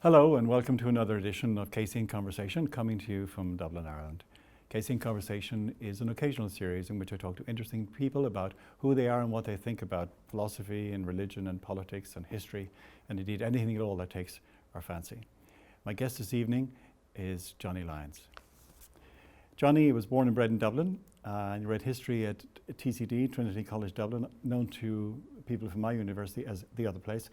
Hello and welcome to another edition of Casey in Conversation, coming to you from Dublin, Ireland. Casey in Conversation is an occasional series in which I talk to interesting people about who they are and what they think about philosophy and religion and politics and history, and indeed anything at all that takes our fancy. My guest this evening is Johnny Lyons. Johnny was born and bred in Dublin, and he read history at TCD, Trinity College Dublin, known to people from my university as the other place,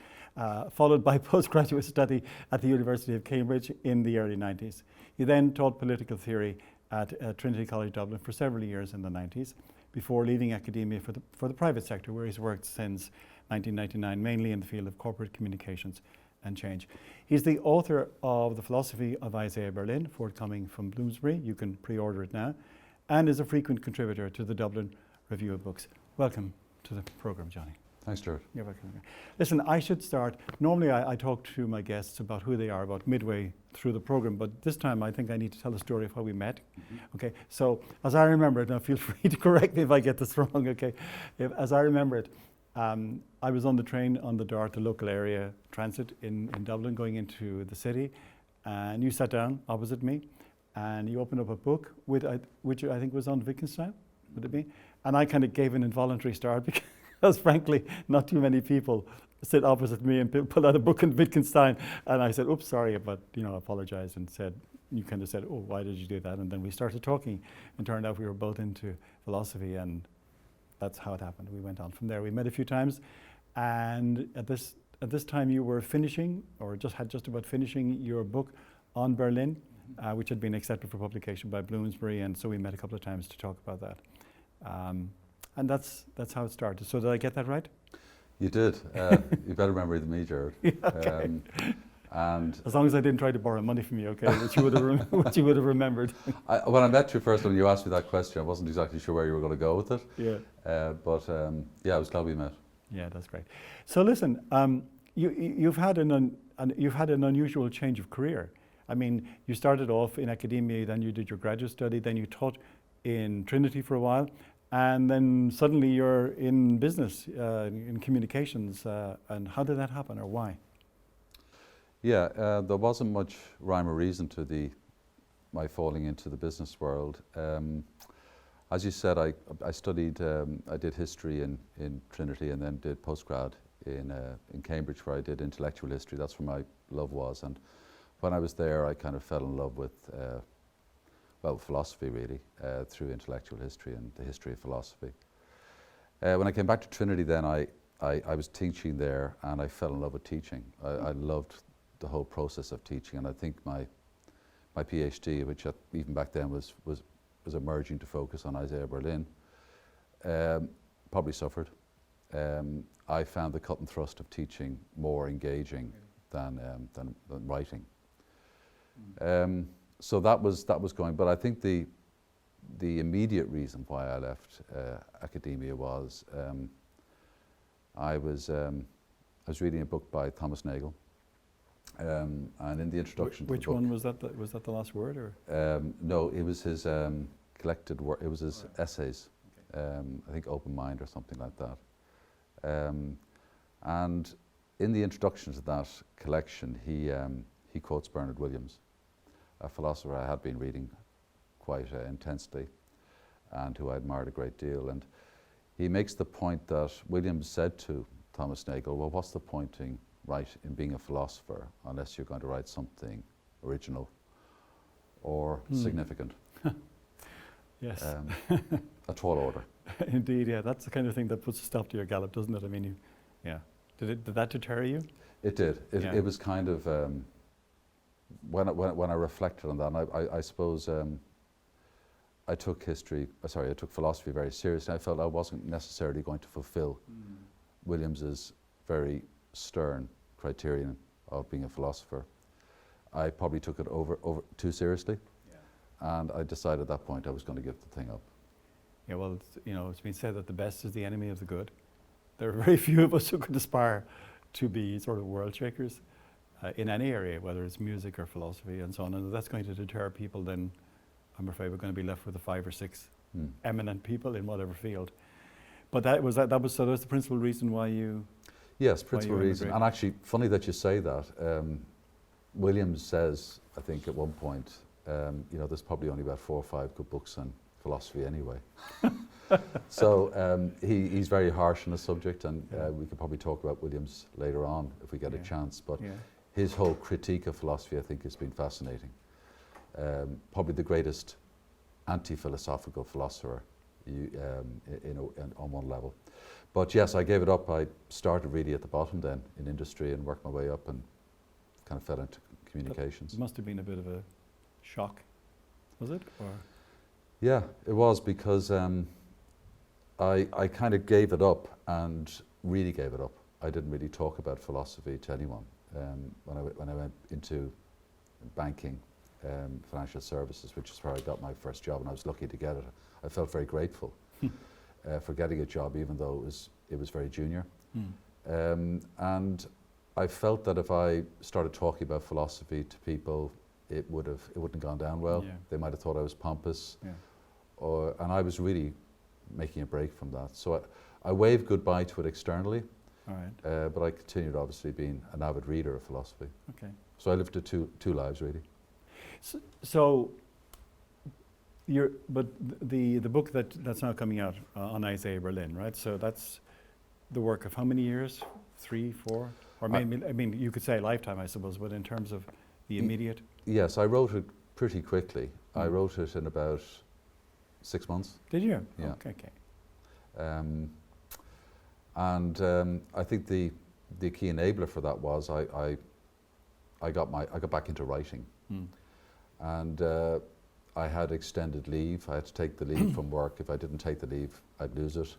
followed by postgraduate study at the University of Cambridge in the early 90s. He then taught political theory at Trinity College Dublin for several years in the 90s, before leaving academia for the private sector, where he's worked since 1999, mainly in the field of corporate communications and change. He's the author of The Philosophy of Isaiah Berlin, forthcoming from Bloomsbury. You can pre-order it now, and is a frequent contributor to the Dublin Review of Books. Welcome to the programme, Johnny. Thanks, Stuart. You're welcome. Listen, I should start. Normally I talk to my guests about who they are about midway through the programme, but this time I think I need to tell the story of how we met. Okay, so as I remember it, now feel free to correct me if I get this wrong, okay? As I remember it, I was on the train on the DART, the local area transit in Dublin, going into the city, and you sat down opposite me, and you opened up a book, which I think was on Wittgenstein, would it be? And I kind of gave an involuntary start because frankly, not too many people sit opposite me and pull out a book on Wittgenstein. And I said, oops, sorry, but apologized and said, you kind of said, oh, why did you do that? And then we started talking, and turned out we were both into philosophy, and that's how it happened. We went on from there. We met a few times, and at this time you were finishing, or had just about finishing your book on Berlin, which had been accepted for publication by Bloomsbury, and so we met a couple of times to talk about that. And that's how it started. So did I get that right? You did. You better remember than me, Jared. Yeah, okay. And as long as I didn't try to borrow money from you, okay, which you would have remembered. When I met you first, when you asked me that question, I wasn't exactly sure where you were going to go with it. Yeah. But I was glad we met. Yeah, that's great. So listen, you've had an unusual change of career. I mean, you started off in academia, then you did your graduate study, then you taught in Trinity for a while, and then suddenly you're in business, in communications. And how did that happen, or why? Yeah, there wasn't much rhyme or reason to my falling into the business world. As you said, I studied, I did history in Trinity, and then did postgrad in Cambridge, where I did intellectual history. That's where my love was. And when I was there, I kind of fell in love with philosophy really, through intellectual history and the history of philosophy. When I came back to Trinity then, I was teaching there, and I fell in love with teaching. I loved the whole process of teaching, and I think my PhD, which even back then was emerging to focus on Isaiah Berlin, probably suffered. I found the cut and thrust of teaching more engaging than writing. So that was going, but I think the immediate reason why I left academia was I was reading a book by Thomas Nagel, and in the introduction to the book. Which one was that? Was that the last word, or? No, it was his collected work. It was his essays. I think Open Mind or something like that. And in the introduction to that collection, he quotes Bernard Williams, a philosopher I had been reading quite intensely and who I admired a great deal. And he makes the point that Williams said to Thomas Nagel, well, what's the point in being a philosopher unless you're going to write something original or significant? Yes. A tall order. Indeed, yeah. That's the kind of thing that puts a stop to your gallop, doesn't it? I mean, yeah. Did that deter you? It did. It was kind of, when I reflected on that, and I suppose I took philosophy very seriously. I felt I wasn't necessarily going to fulfill Williams's very stern criterion of being a philosopher. I probably took it over too seriously, and I decided at that point I was going to give the thing up. Yeah, well, it's been said that the best is the enemy of the good. There are very few of us who could aspire to be sort of world shakers in any area, whether it's music or philosophy and so on. And if that's going to deter people, then I'm afraid we're going to be left with the 5 or 6 eminent people in whatever field. But that was the principal reason why you... Yes, principal reason. And actually, funny that you say that. Williams says, I think at one point, you know, there's probably only about 4 or 5 good books on philosophy anyway. So he's very harsh on the subject, and we could probably talk about Williams later on if we get a chance. But his whole critique of philosophy, I think, has been fascinating. Probably the greatest anti-philosophical philosopher, on one level. But yes, I gave it up. I started really at the bottom then in industry and worked my way up and kind of fell into communications. It must have been a bit of a shock, was it? Or? Yeah, it was, because I kind of gave it up, and really gave it up. I didn't really talk about philosophy to anyone when I went into banking, financial services, which is where I got my first job, and I was lucky to get it. I felt very grateful for getting a job, even though it was very junior. And I felt that if I started talking about philosophy to people, it wouldn't have gone down well. Yeah. They might have thought I was pompous, Yeah. And I was really making a break from that. So I waved goodbye to it externally, All right. but I continued obviously being an avid reader of philosophy. Okay. So I lived two lives really. So but the book that's now coming out on Isaiah Berlin, right? So that's the work of how many years? 3, 4, or maybe, I mean, you could say a lifetime, I suppose. But in terms of the immediate. Yes, I wrote it pretty quickly. I wrote it in about 6 months. Did you? Yeah. Okay. I think the key enabler for that was I got back into writing, and I had extended leave. I had to take the leave from work. If I didn't take the leave, I'd lose it.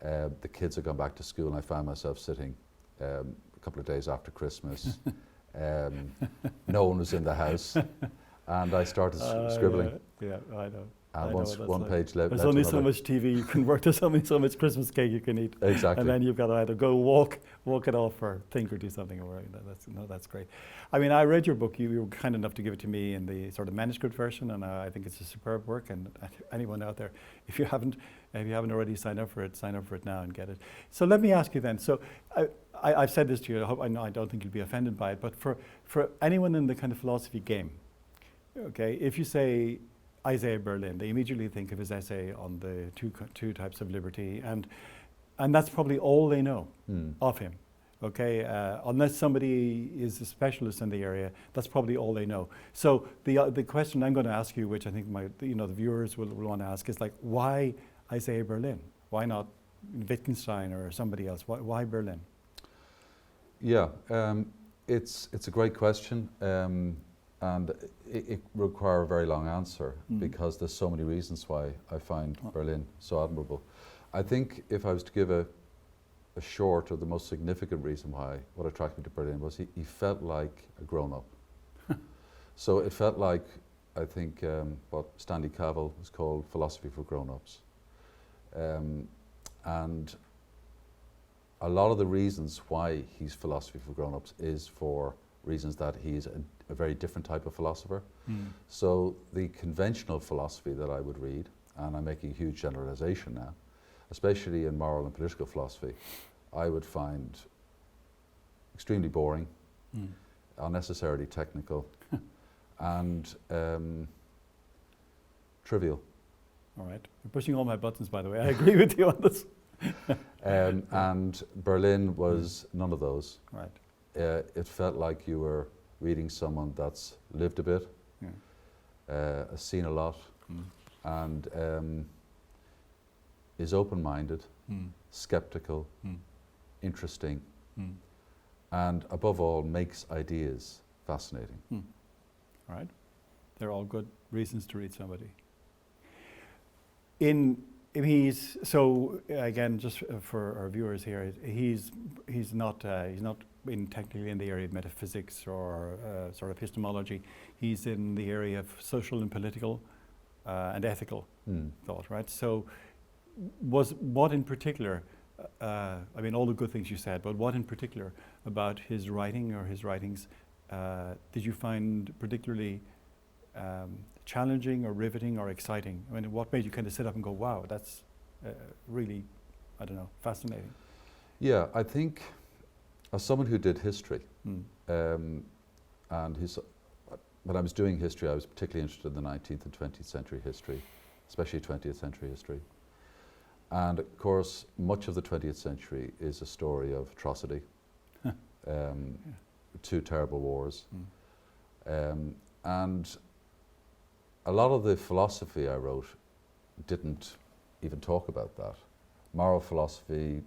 The kids had gone back to school, and I found myself sitting a couple of days after Christmas. No one was in the house, and I started scribbling. Yeah, I know. And once one page led there's to only so another. much TV you can work. There's only so much Christmas cake you can eat. Exactly. And then you've got to either go walk it off, or think or do something. Or that's great. I mean, I read your book. You were kind enough to give it to me in the sort of manuscript version, and I think it's a superb work. And anyone out there, if you haven't already signed up for it now and get it. So let me ask you then. So I've said this to you. I don't think you'll be offended by it. But for anyone in the kind of philosophy game, okay, if you say Isaiah Berlin, they immediately think of his essay on the two types of liberty, and that's probably all they know of him. Okay, unless somebody is a specialist in the area, that's probably all they know. So the question I'm going to ask you, which I think the viewers will want to ask, is like, why Isaiah Berlin? Why not Wittgenstein or somebody else? Why Berlin? Yeah, it's a great question. And it requires a very long answer, because there's so many reasons why I find Berlin so admirable. I think if I was to give a short, or the most significant reason why, what attracted me to Berlin was he felt like a grown-up. So it felt like, I think, what Stanley Cavell has called philosophy for grown-ups. And a lot of the reasons why he's philosophy for grown-ups is for reasons that he's a very different type of philosopher. So the conventional philosophy that I would read, and I'm making a huge generalization now, especially in moral and political philosophy, I would find extremely boring, unnecessarily technical, and trivial. All right, you're pushing all my buttons, by the way. I agree with you on this. And Berlin was none of those. Right. It felt like you were reading someone that's lived a bit, has seen a lot, and is open-minded, skeptical, interesting, and above all makes ideas fascinating. All right, they're all good reasons to read somebody. So again, just for our viewers here, he's not technically in the area of metaphysics or sort of epistemology. He's in the area of social and political and ethical thought, right? So what in particular, I mean, all the good things you said, but what in particular about his writing or his writings did you find particularly challenging or riveting or exciting? I mean, what made you kind of sit up and go, wow, that's really, I don't know, fascinating? Yeah, I think as someone who did history, And when I was doing history, I was particularly interested in the 19th and 20th century history, especially 20th century history. And of course, much of the 20th century is a story of atrocity, two terrible wars. And a lot of the philosophy I wrote didn't even talk about that. Moral philosophy,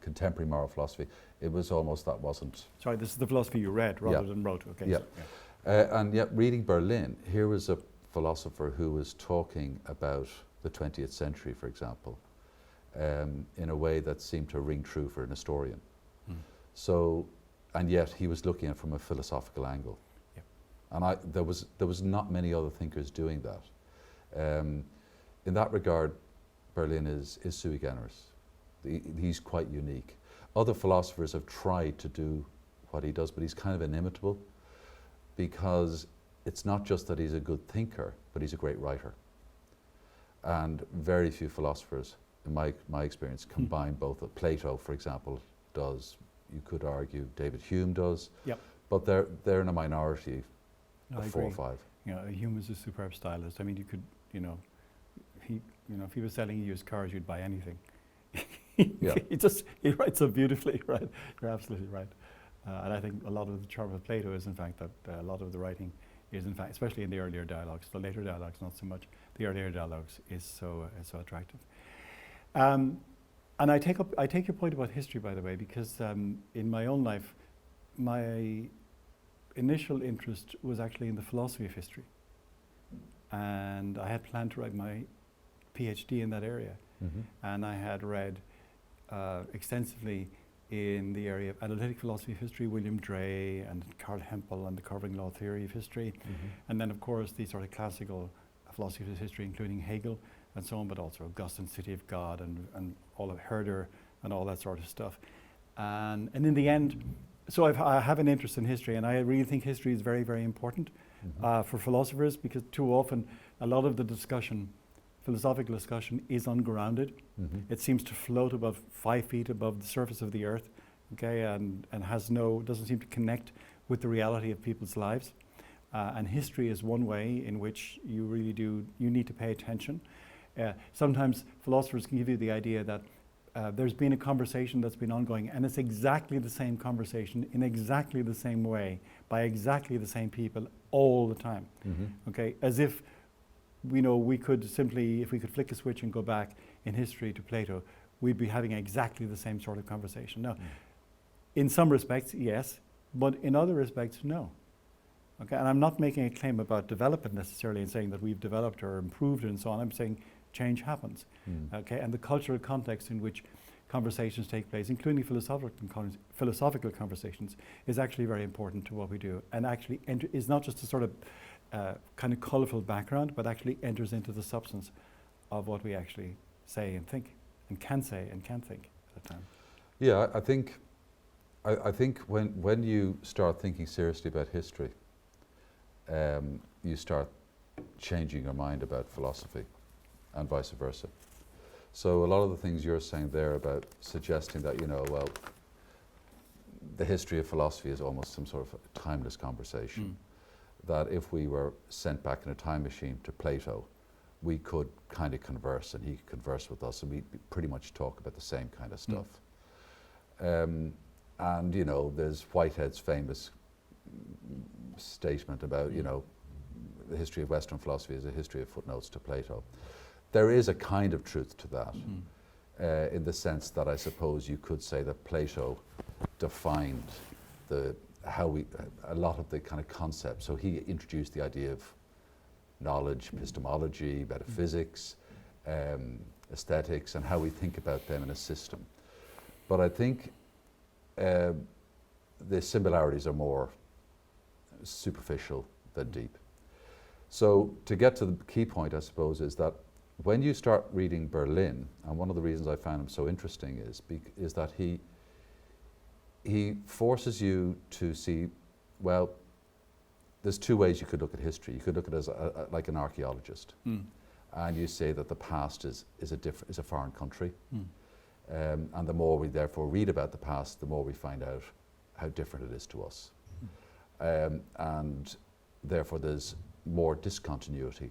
contemporary moral philosophy, it was almost that wasn't. Sorry, this is the philosophy you read rather than wrote. Okay. Yeah. So, yeah. And yet reading Berlin, here was a philosopher who was talking about the 20th century, for example, in a way that seemed to ring true for an historian. So, and yet he was looking at it from a philosophical angle. Yeah. And there was not many other thinkers doing that. In that regard, Berlin is sui generis. He's quite unique. Other philosophers have tried to do what he does, but he's kind of inimitable, because it's not just that he's a good thinker, but he's a great writer. And very few philosophers, in my experience, combine both. Plato, for example, does. You could argue David Hume does. Yep. But they're in a minority of 4 or 5. You know, Hume is a superb stylist. I mean, you could, if he was selling used cars, you'd buy anything. Yeah. He writes so beautifully, right? You're absolutely right. And I think a lot of the charm of Plato is, in fact, that a lot of the writing is, in fact, especially in the earlier dialogues. The later dialogues, not so much. The earlier dialogues is so attractive. And I take your point about history, by the way, because in my own life, my initial interest was actually in the philosophy of history, and I had planned to write my PhD in that area, and I had read extensively in the area of analytic philosophy of history, William Drey and Karl Hempel and the covering law theory of history, and then of course the sort of classical philosophy of history, including Hegel and so on, but also Augustine's City of God and all of Herder and all that sort of stuff. And in the end, so I have an interest in history, and I really think history is very, very important for philosophers, because too often a lot of the discussion, philosophical discussion, is ungrounded. It seems to float above 5 feet above the surface of the earth, okay, and doesn't seem to connect with the reality of people's lives. And history is one way in which you need to pay attention. Sometimes philosophers can give you the idea that there's been a conversation that's been ongoing, and it's exactly the same conversation in exactly the same way by exactly the same people all the time. Okay, as if we could simply, if we could flick a switch and go back in history to Plato, we'd be having exactly the same sort of conversation. Now, in some respects, yes, but in other respects, no. Okay, and I'm not making a claim about development necessarily and saying that we've developed or improved and so on. I'm saying change happens. Okay, and the cultural context in which conversations take place, including philosophical conversations, is actually very important to what we do, and actually is not just a sort of kind of colourful background, but actually enters into the substance of what we actually say and think, and can say and can think at a time. Yeah, I think when you start thinking seriously about history, you start changing your mind about philosophy, and vice versa. So a lot of the things you're saying there about suggesting that, the history of philosophy is almost some sort of a timeless conversation, that if we were sent back in a time machine to Plato, we could kind of converse, and he could converse with us, and we'd pretty much talk about the same kind of stuff. And there's Whitehead's famous statement about, the history of Western philosophy is a history of footnotes to Plato. There is a kind of truth to that, in the sense that I suppose you could say that Plato defined a lot of the kind of concepts. So he introduced the idea of knowledge, epistemology, metaphysics, aesthetics, and how we think about them in a system. But I think the similarities are more superficial than deep. So to get to the key point, I suppose, is that when you start reading Berlin, and one of the reasons I found him so interesting is that he forces you to see, well, there's 2 ways you could look at history. You could look at it as like an archaeologist, and you say that the past is a foreign country, and the more we therefore read about the past, the more we find out how different it is to us. and therefore there's more discontinuity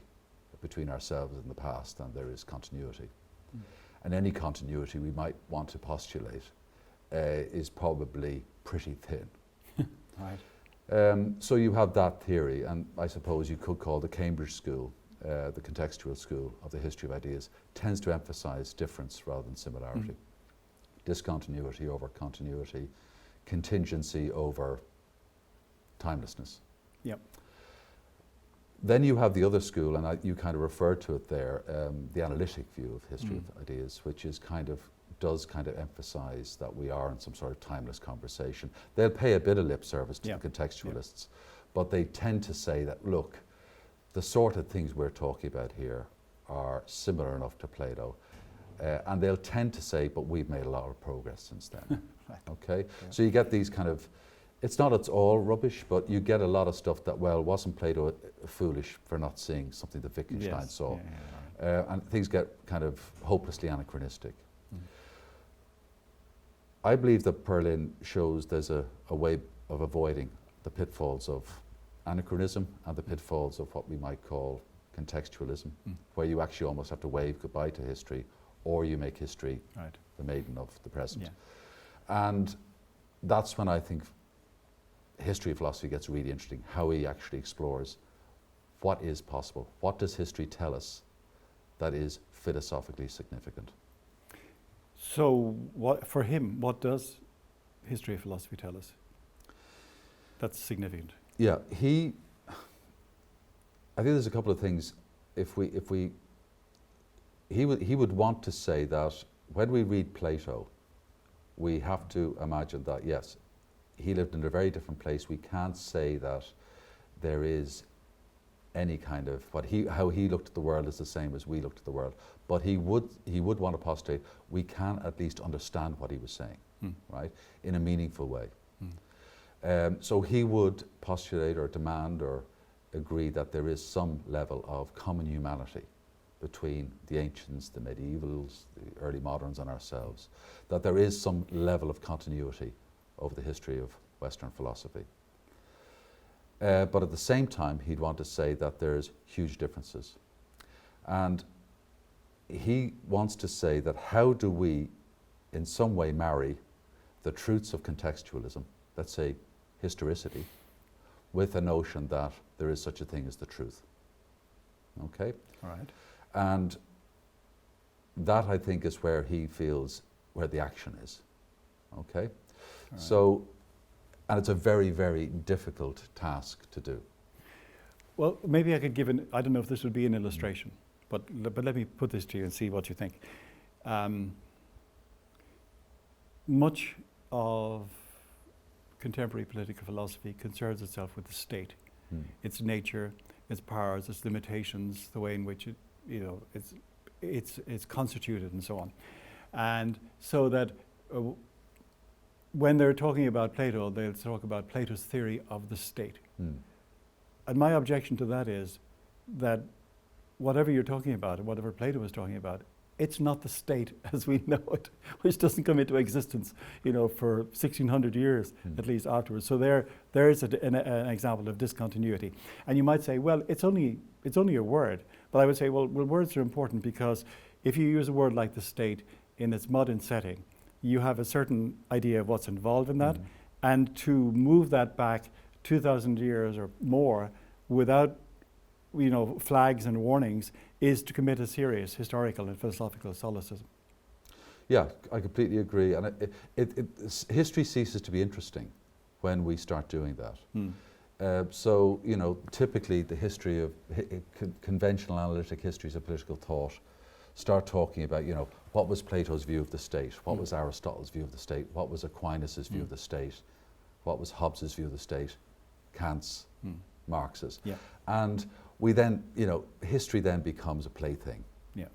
between ourselves and the past than there is continuity. And any continuity we might want to postulate is probably pretty thin. Right. So you have that theory, and I suppose you could call the Cambridge school, the contextual school of the history of ideas, tends to emphasize difference rather than similarity. Discontinuity over continuity, contingency over timelessness. Yep. Then you have the other school, and you kind of referred to it there, the analytic view of history of ideas, which is does emphasize that we are in some sort of timeless conversation. They'll pay a bit of lip service to the contextualists, but they tend to say that, look, the sort of things we're talking about here are similar enough to Plato, and they'll tend to say, but we've made a lot of progress since then. Right. Okay? Yeah. So you get these it's not it's all rubbish, but you get a lot of stuff that, well, wasn't Plato foolish for not seeing something that Wittgenstein saw? And things get kind of hopelessly anachronistic. I believe that Perlin shows there's a way of avoiding the pitfalls of anachronism and the pitfalls of what we might call contextualism, where you actually almost have to wave goodbye to history, or you make history the maiden of the present. Yeah. And that's when I think history of philosophy gets really interesting, how he actually explores what is possible. What does history tell us that is philosophically significant? So for him, what does history of philosophy tell us that's significant? Yeah, I think there's a couple of things. He would want to say that when we read Plato, we have to imagine that, yes, he lived in a very different place. We can't say that there is any kind of how he looked at the world is the same as we looked at the world. But he would want to postulate we can at least understand what he was saying, right, in a meaningful way. So he would postulate or demand or agree that there is some level of common humanity between the ancients, the medievals, the early moderns, and ourselves. That there is some level of continuity over the history of Western philosophy. But at the same time, he'd want to say that there's huge differences. And he wants to say that how do we, in some way, marry the truths of contextualism, let's say historicity, with a notion that there is such a thing as the truth. Okay? All right. And that, I think, is where he feels where the action is. Okay? Right. So, and it's a very, very difficult task to do. Well, maybe I could give I don't know if this would be an illustration, but let me put this to you and see what you think. Much of contemporary political philosophy concerns itself with the state, its nature, its powers, its limitations, the way in which it's constituted, and so on. And so that when they're talking about Plato, they'll talk about Plato's theory of the state. And my objection to that is that whatever you're talking about, and whatever Plato was talking about, it's not the state as we know it, which doesn't come into existence, for 1600 years at least afterwards. So there is an example of discontinuity. And you might say, well, it's only a word. But I would say, well, words are important because if you use a word like the state in its modern setting, you have a certain idea of what's involved in that. And to move that back 2,000 years or more without flags and warnings is to commit a serious historical and philosophical solecism. Yeah, I completely agree. And history ceases to be interesting when we start doing that. So, typically the history of conventional analytic histories of political thought start talking about, what was Plato's view of the state? What was Aristotle's view of the state? What was Aquinas' view of the state? What was Hobbes' view of the state? Kant's, Marx's. Yeah. And we then, history then becomes a plaything. Yeah.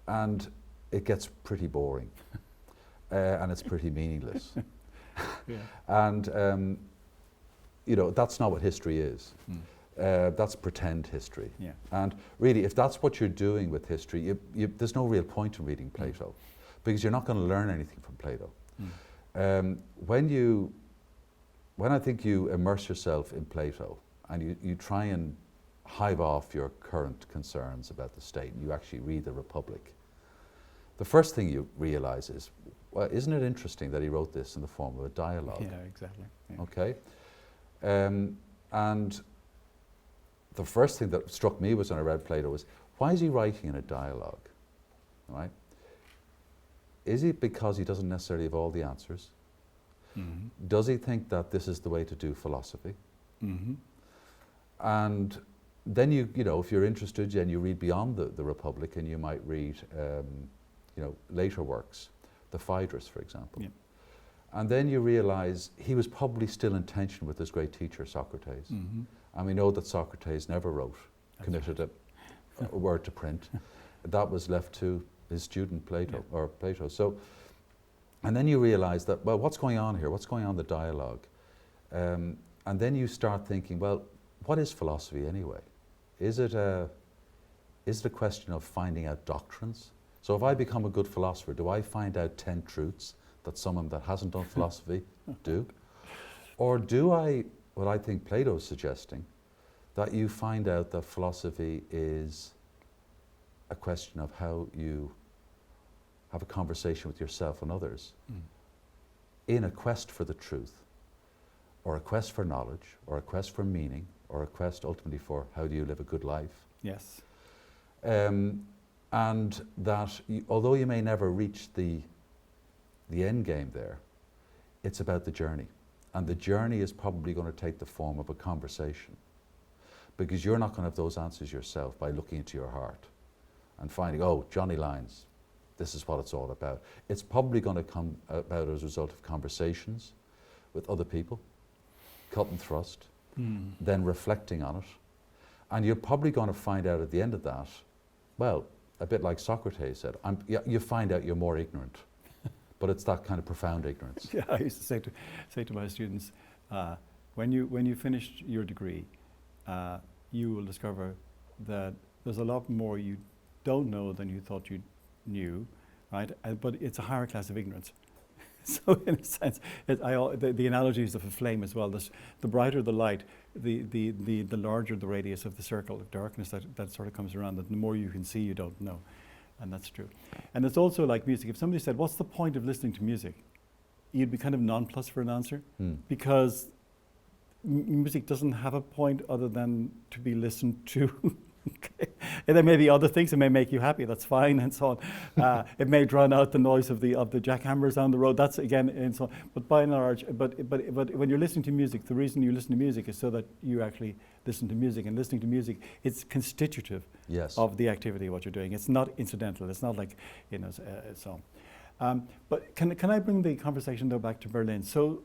And it gets pretty boring. And it's pretty meaningless. Yeah. And, that's not what history is. That's pretend history. Yeah. And really, if that's what you're doing with history, there's no real point in reading Plato, because you're not going to learn anything from Plato. When you when I think you immerse yourself in Plato and you try and hive off your current concerns about the state, and you actually read the Republic, the first thing you realize is, well, isn't it interesting that he wrote this in the form of a dialogue? Yeah, exactly. Yeah. Okay? And the first thing that struck me was when I read Plato was, why is he writing in a dialogue? Right? Is it because he doesn't necessarily have all the answers? Mm-hmm. Does he think that this is the way to do philosophy? Mm-hmm. And then you know, if you're interested, then you read beyond the Republic, and you might read, you know, later works, the Phaedrus, for example. Yeah. And then you realize he was probably still in tension with his great teacher, Socrates. Mm-hmm. And we know that Socrates never wrote, committed a word to print. That was left to his student Plato, or Plato. So, and then you realize that, well, what's going on here? What's going on in the dialogue? And then you start thinking, well, what is philosophy anyway? Is it a question of finding out doctrines? So if I become a good philosopher, do I find out 10 truths that someone that hasn't done philosophy do? Or do I, what I think Plato is suggesting, that you find out that philosophy is a question of how you have a conversation with yourself and others in a quest for the truth, or a quest for knowledge, or a quest for meaning, or a quest ultimately for how do you live a good life. Yes. And that although you may never reach the end game there, it's about the journey. And the journey is probably going to take the form of a conversation, because you're not going to have those answers yourself by looking into your heart and finding, oh, Johnny Lyons, this is what it's all about. It's probably going to come about as a result of conversations with other people, cut and thrust, then reflecting on it. And you're probably going to find out at the end of that, well, a bit like Socrates said, you find out you're more ignorant. But it's that kind of profound ignorance. Yeah, I used to say to my students, when you finish your degree, you will discover that there's a lot more you don't know than you thought you knew, right? But it's a higher class of ignorance. So in a sense, the analogy is of a flame as well. The brighter the light, the larger the radius of the circle of darkness that sort of comes around, that the more you can see you don't know. And that's true. And it's also like music. If somebody said, what's the point of listening to music? You'd be kind of nonplussed for an answer, because music doesn't have a point other than to be listened to. Okay. And there may be other things that may make you happy, that's fine, and so on. It may drown out the noise of the jackhammers on the road, that's again, and so on. But by and large, but when you're listening to music, the reason you listen to music is so that you actually listen to music. And listening to music, it's constitutive of the activity of what you're doing. It's not incidental, it's not like, you know, so. But can I bring the conversation though back to Berlin? So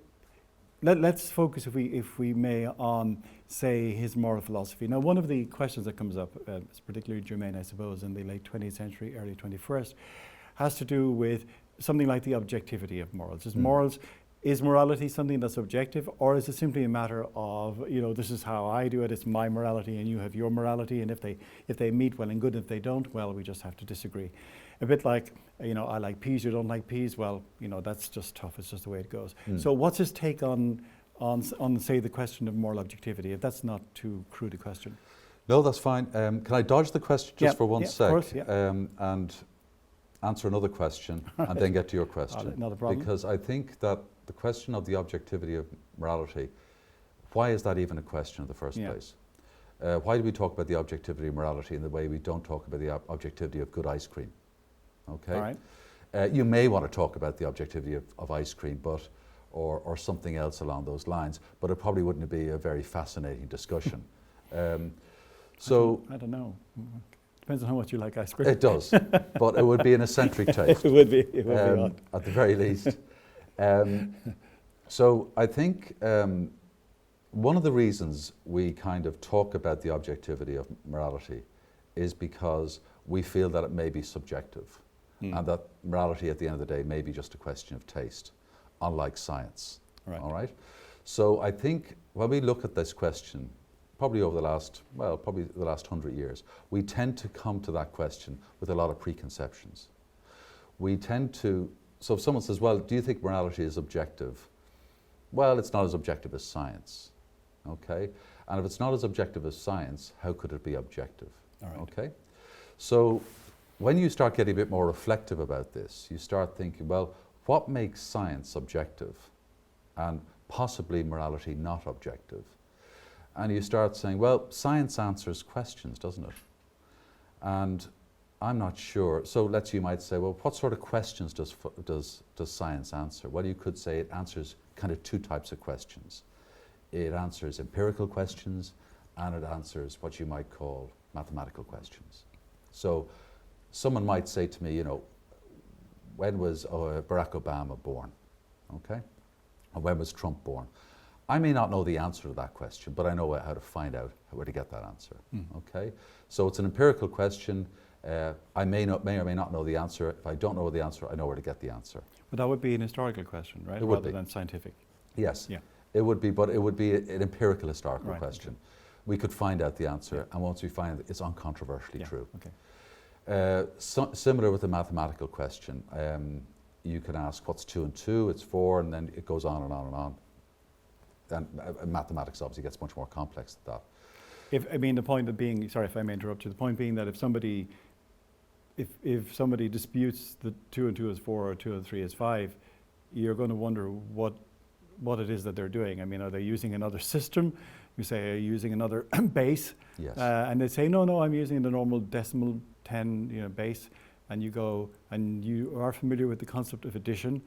let's focus, if we may, on, say, his moral philosophy. Now, one of the questions that comes up, is particularly germane, I suppose, in the late 20th century, early 21st, has to do with something like the objectivity of morals. Is morality something that's objective, or is it simply a matter of, you know, this is how I do it, it's my morality and you have your morality, and if they meet, well and good, if they don't, well, we just have to disagree. A bit like, you know, I like peas, you don't like peas, well, you know, that's just tough, it's just the way it goes. So what's his take on say, the question of moral objectivity, if that's not too crude a question? No, that's fine. Can I dodge the question just for one sec? Of course, yeah. And answer another question and then get to your question. Not a problem. Because I think that the question of the objectivity of morality, why is that even a question in the first place? Why do we talk about the objectivity of morality in the way we don't talk about the objectivity of good ice cream? Okay. All right. You may want to talk about the objectivity of ice cream, but or something else along those lines, but it probably wouldn't be a very fascinating discussion. So I don't know. Depends on how much you like ice cream. It does, but it would be an eccentric taste. It would be odd. At the very least. So I think one of the reasons we kind of talk about the objectivity of morality is because we feel that it may be subjective, and that morality at the end of the day may be just a question of taste, unlike science. Right. All right? So I think when we look at this question, probably over the last 100 years, we tend to come to that question with a lot of preconceptions. We tend to, so if someone says, well, do you think morality is objective? well, it's not as objective as science, okay? And if it's not as objective as science, how could it be objective, All right. okay? So when you start getting a bit more reflective about this, you start thinking, well, what makes science objective and possibly morality not objective? And you start saying, well, science answers questions, doesn't it? And I'm not sure. So you might say, well, what sort of questions does science answer? Well, you could say it answers kind of two types of questions. It answers empirical questions, and it answers what you might call mathematical questions. So someone might say to me, you know, when was Barack Obama born? Okay? And when was Trump born? I may not know the answer to that question, but I know how to find out where to get that answer. Okay? So it's an empirical question. I may or may not know the answer. If I don't know the answer, I know where to get the answer. But that would be an historical question, right? It would Rather be. than scientific. Yes. Yeah. It would be, but it would be an empirical historical Right, question. We could find out the answer, and once we find it, it's uncontroversially Yeah, true. okay. Similar with the mathematical question. You can ask, what's 2 and 2? It's 4, and then it goes on and on and on. And mathematics obviously gets much more complex than that. I mean, the point of being, sorry if I may interrupt you, the point being that if somebody disputes that 2 and 2 is 4 or 2 and 3 is 5, you're going to wonder what it is that they're doing. I mean, are they using another system? You say, are you using another base? Yes. And they say, no, I'm using the normal decimal 10 base. And you go, and you are familiar with the concept of addition?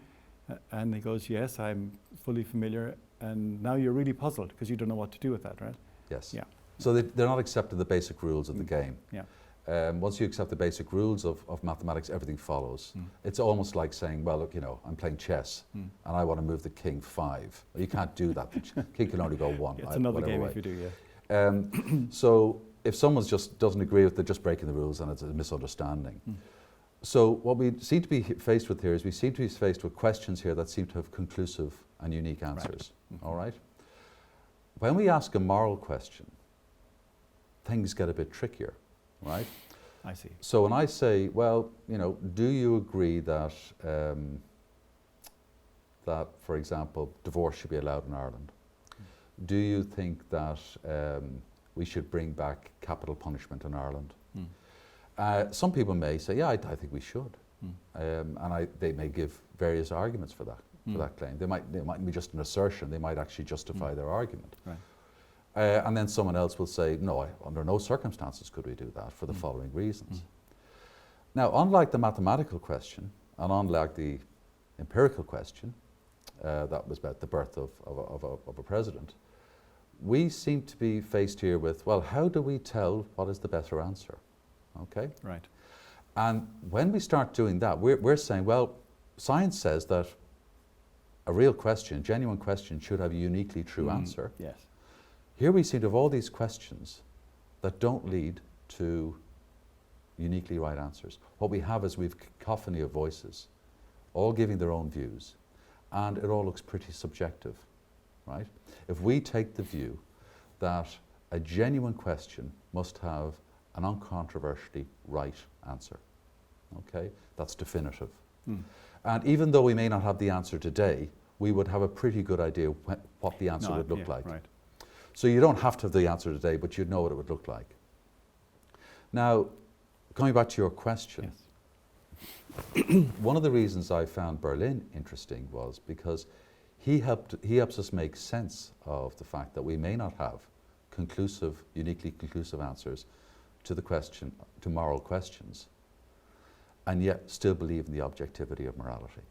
And he goes, yes, I'm fully familiar. And now you're really puzzled because you don't know what to do with that, right? Yes. Yeah. So they're not accepting the basic rules of the game. Yeah. Once you accept the basic rules of mathematics, everything follows. It's almost like saying, well, look, I'm playing chess and I want to move the king 5. Well, you can't do that. The king can only go 1. It's another game way. if you do, yeah. So if someone just doesn't agree with it, they're just breaking the rules and it's a misunderstanding. So what we seem to be faced with here is we seem to be faced with questions here that seem to have conclusive and unique answers. Right. All right? When we ask a moral question, things get a bit trickier. Right? I see. So when I say, well, do you agree that, for example, divorce should be allowed in Ireland? Do you think that we should bring back capital punishment in Ireland? Some people may say, yeah, I think we should. And they may give various arguments for that claim. They might be just an assertion. They might actually justify their argument. Right. And then someone else will say, no, under no circumstances could we do that for the following reasons. Now, unlike the mathematical question, and unlike the empirical question, that was about the birth of a president, we seem to be faced here with, well, how do we tell what is the better answer? Okay? Right. And when we start doing that, we're saying, well, science says that a real question, genuine question, should have a uniquely true answer. Yes. Here we seem to have all these questions that don't lead to uniquely right answers. What we have is we've cacophony of voices, all giving their own views, and it all looks pretty subjective, right? If we take the view that a genuine question must have an uncontroversially right answer, okay? That's definitive. And even though we may not have the answer today, we would have a pretty good idea what the answer would look like. Right. So you don't have to have the answer today, but you'd know what it would look like. Now, coming back to your question, yes. One of the reasons I found Berlin interesting was because he helps us make sense of the fact that we may not have uniquely conclusive answers to to moral questions, and yet still believe in the objectivity of morality.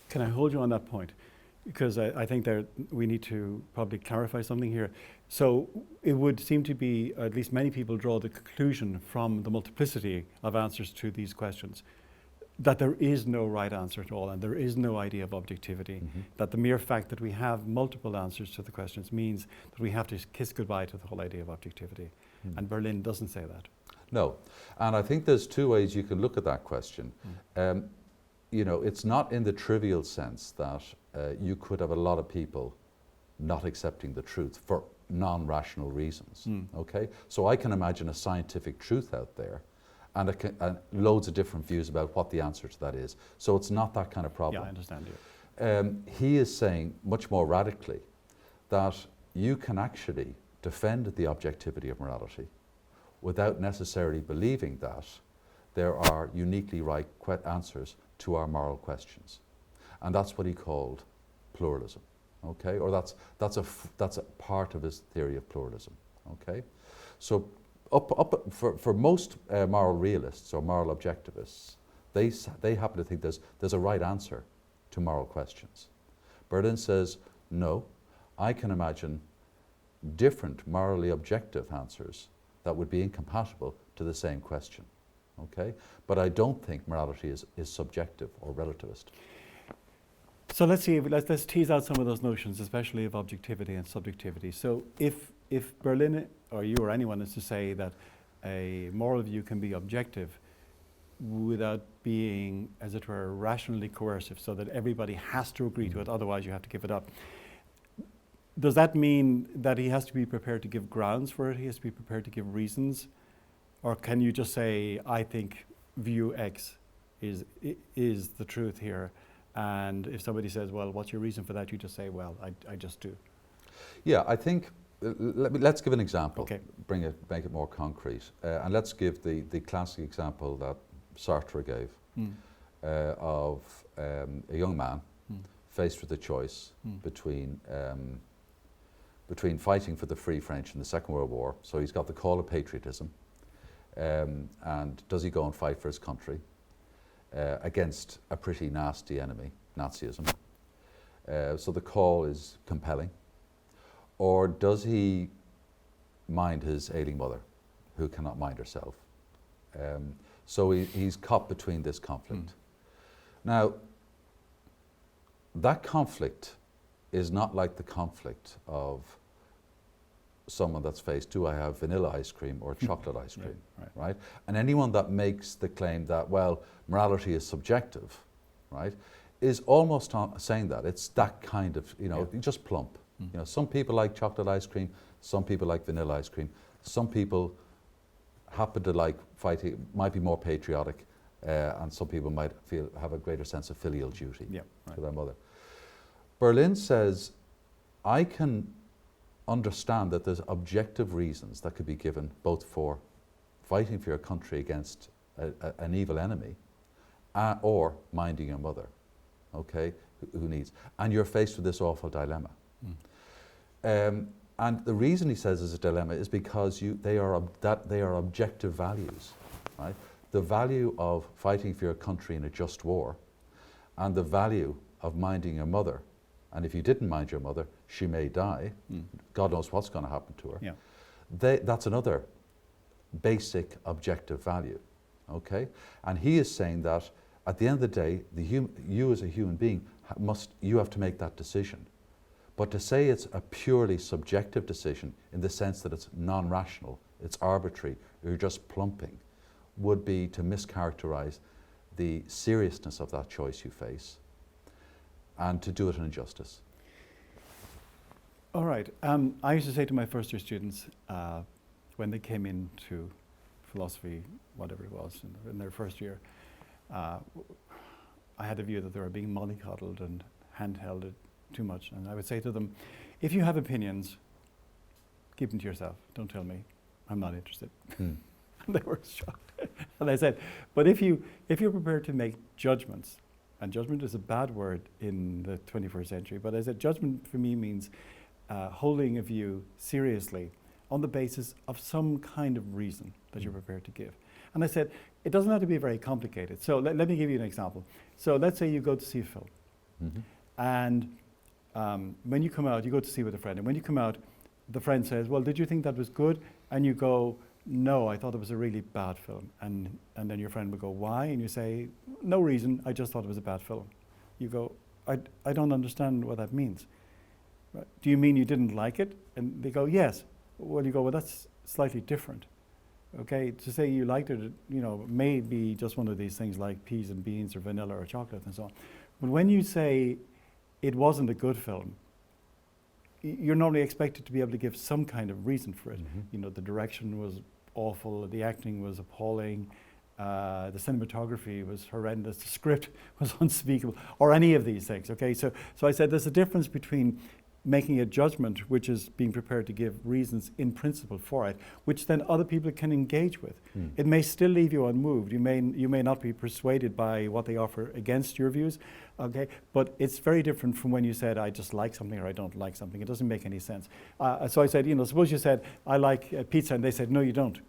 Can I hold you on that point? Because I think that we need to probably clarify something here. So it would seem to be, at least many people draw the conclusion from the multiplicity of answers to these questions, that there is no right answer at all, and there is no idea of objectivity. That the mere fact that we have multiple answers to the questions means that we have to kiss goodbye to the whole idea of objectivity. And Berlin doesn't say that. No, and I think there's two ways you can look at that question. It's not in the trivial sense that you could have a lot of people not accepting the truth for non-rational reasons, okay? So I can imagine a scientific truth out there and loads of different views about what the answer to that is. So it's not that kind of problem. Yeah, I understand you. He is saying much more radically that you can actually defend the objectivity of morality without necessarily believing that there are uniquely right answers to our moral questions. And that's what he called pluralism, okay? Or that's a part of his theory of pluralism, okay? So for most moral realists or moral objectivists, they happen to think there's a right answer to moral questions. Berlin says, no, I can imagine different morally objective answers that would be incompatible to the same question, okay? But I don't think morality is subjective or relativist. So let's tease out some of those notions, especially of objectivity and subjectivity. So if Berlin or you or anyone is to say that a moral view can be objective without being, as it were, rationally coercive, so that everybody has to agree to it, otherwise you have to give it up. Does that mean that he has to be prepared to give grounds for it? He has to be prepared to give reasons? Or can you just say, I think view X is the truth here? And if somebody says, well, what's your reason for that? You just say, well, I just do. Yeah, I think, let's give an example, Okay. Make it more concrete. And let's give the classic example that Sartre gave of a young man faced with a choice between fighting for the Free French in the Second World War, so he's got the call of patriotism, and does he go and fight for his country against a pretty nasty enemy, Nazism? So the call is compelling. Or does he mind his ailing mother, who cannot mind herself? So he's caught between this conflict. Now, that conflict is not like the conflict of someone that's faced, do I have vanilla ice cream or chocolate ice cream, right? And anyone that makes the claim that, well, morality is subjective, right, is almost saying that. It's that kind of, just plump. Some people like chocolate ice cream, some people like vanilla ice cream, some people happen to like fighting, might be more patriotic, and some people might have a greater sense of filial duty to their mother. Berlin says, I can understand that there's objective reasons that could be given both for fighting for your country against an evil enemy or minding your mother, okay, who needs. And you're faced with this awful dilemma. And the reason he says it's a dilemma is because they are objective values, right? The value of fighting for your country in a just war and the value of minding your mother. And if you didn't mind your mother, she may die. God knows what's going to happen to her. Yeah. That's another basic objective value, okay? And he is saying that at the end of the day, you as a human being you have to make that decision. But to say it's a purely subjective decision in the sense that it's non-rational, it's arbitrary, you're just plumping, would be to mischaracterize the seriousness of that choice you face and to do it an injustice. All right. I used to say to my first year students when they came into philosophy, whatever it was, in their first year, I had a view that they were being mollycoddled and handheld too much. And I would say to them, if you have opinions, keep them to yourself. Don't tell me. I'm not interested. And they were shocked. And I said, but if you're prepared to make judgments, and judgment is a bad word in the 21st century, but I said judgment for me means holding a view seriously on the basis of some kind of reason that you're prepared to give. And I said, it doesn't have to be very complicated. So let me give you an example. So let's say you go to see a film. And when you come out, you go to see with a friend. And when you come out, the friend says, well, did you think that was good? And you go, no, I thought it was a really bad film. And then your friend would go, why? And you say, no reason, I just thought it was a bad film. You go, I don't understand what that means. Right. Do you mean you didn't like it? And they go, yes. Well, you go, well, that's slightly different. Okay, to say you liked it, may be just one of these things like peas and beans or vanilla or chocolate and so on. But when you say it wasn't a good film, you're normally expected to be able to give some kind of reason for it. The direction was awful, the acting was appalling, the cinematography was horrendous, the script was unspeakable, or any of these things. Okay, so I said there's a difference between making a judgment, which is being prepared to give reasons in principle for it, which then other people can engage with. It may still leave you unmoved. You may not be persuaded by what they offer against your views, okay? But it's very different from when you said, I just like something or I don't like something. It doesn't make any sense. So I said, suppose you said, I like pizza, and they said, no, you don't.